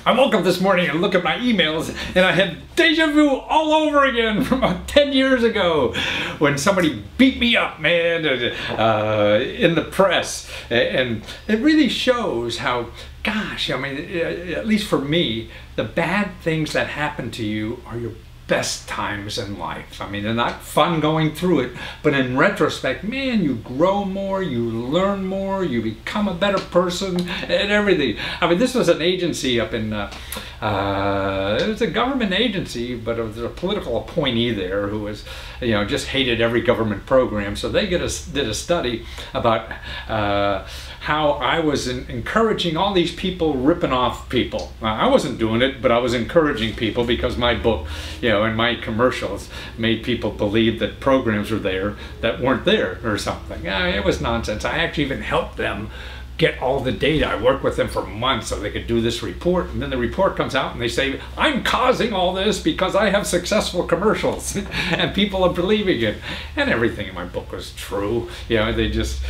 I woke up this morning and looked at my emails and I had deja vu all over again from about 10 years ago when somebody beat me up, man, in the press. And it really shows how, gosh, I mean, at least for me, the bad things that happen to you are your best times in life. I mean, they're not fun going through it, but in retrospect, man, you grow more, you learn more, you become a better person and everything. I mean, this was an agency up in, it was a government agency, but it was a political appointee there who was, you know, just hated every government program. So they did a study about how I was encouraging all these people ripping off people. I wasn't doing it, but I was encouraging people because my book, you know, and my commercials made people believe that programs were there that weren't there or something. It was nonsense. I actually even helped them get all the data. I worked with them for months so they could do this report, and then the report comes out and they say, I'm causing all this because I have successful commercials and people are believing it. And everything in my book was true. You know, they just,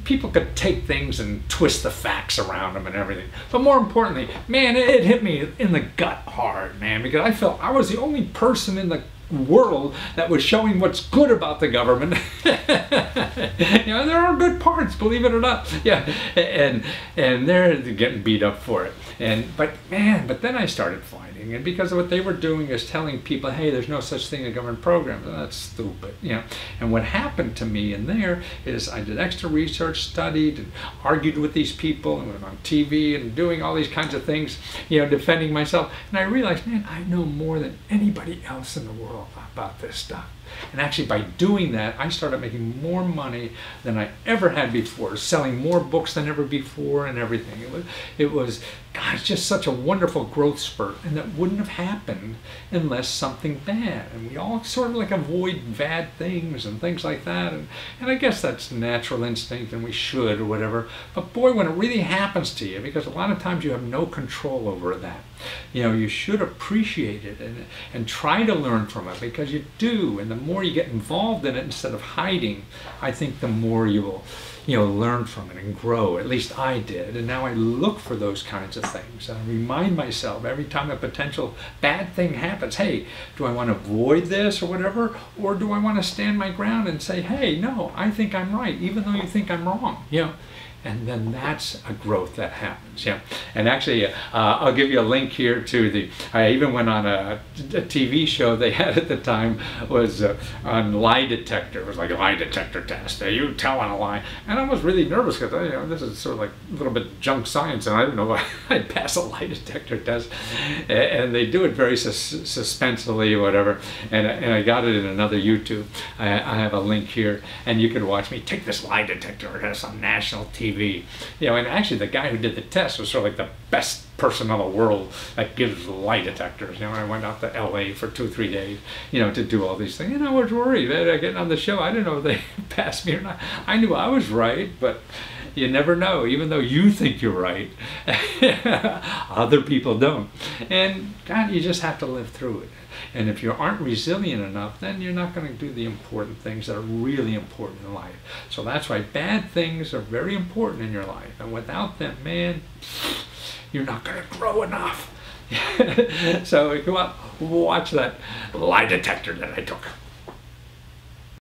people could take things and twist the facts around them and everything. But more importantly, man, it hit me in the gut hard, man, because I felt I was the only person in the world that was showing what's good about the government. You know, there are good parts, believe it or not. Yeah, and they're getting beat up for it. But then I started finding, and because of what they were doing is telling people, hey, there's no such thing as government programs. Well, that's stupid, you know. And what happened to me in there is I did extra research, studied, and argued with these people, and went on TV and doing all these kinds of things, you know, defending myself. And I realized, man, I know more than anybody else in the world about this stuff. And actually by doing that, I started making more money than I ever had before, selling more books than ever before and everything. It was, gosh, just such a wonderful growth spurt. And that wouldn't have happened unless something bad. And we all sort of like avoid bad things and things like that. And I guess that's natural instinct and we should or whatever. But boy, when it really happens to you, because a lot of times you have no control over that, you know, you should appreciate it and try to learn from it, because you do. And the more you get involved in it instead of hiding, I think the more you will, you know, learn from it and grow. At least I did. And now I look for those kinds of things. I remind myself every time a potential bad thing happens, hey, do I want to avoid this or whatever? Or do I want to stand my ground and say, hey, no, I think I'm right, even though you think I'm wrong, you know? And then that's a growth that happens, yeah. And actually, I'll give you a link here to I even went on a TV show they had at the time, was on lie detector. It was like a lie detector test. You telling a lie. And I was really nervous because, you know, this is sort of like a little bit junk science, and I didn't know if I'd pass a lie detector test. And they do it very suspensefully or whatever. And I got it in another YouTube. I have a link here, and you can watch me take this lie detector test on national TV. You know, and actually the guy who did the test was sort of like the best person in the world that gives lie detectors. You know, I went out to LA for 2-3 days, you know, to do all these things. And I was worried that getting on the show, I didn't know if they passed me or not. I knew I was right, but you never know. Even though you think you're right, other people don't. And God, you just have to live through it. And if you aren't resilient enough, then you're not going to do the important things that are really important in life. So that's why bad things are very important in your life. And without them, man, you're not going to grow enough. So go out, watch that lie detector that I took.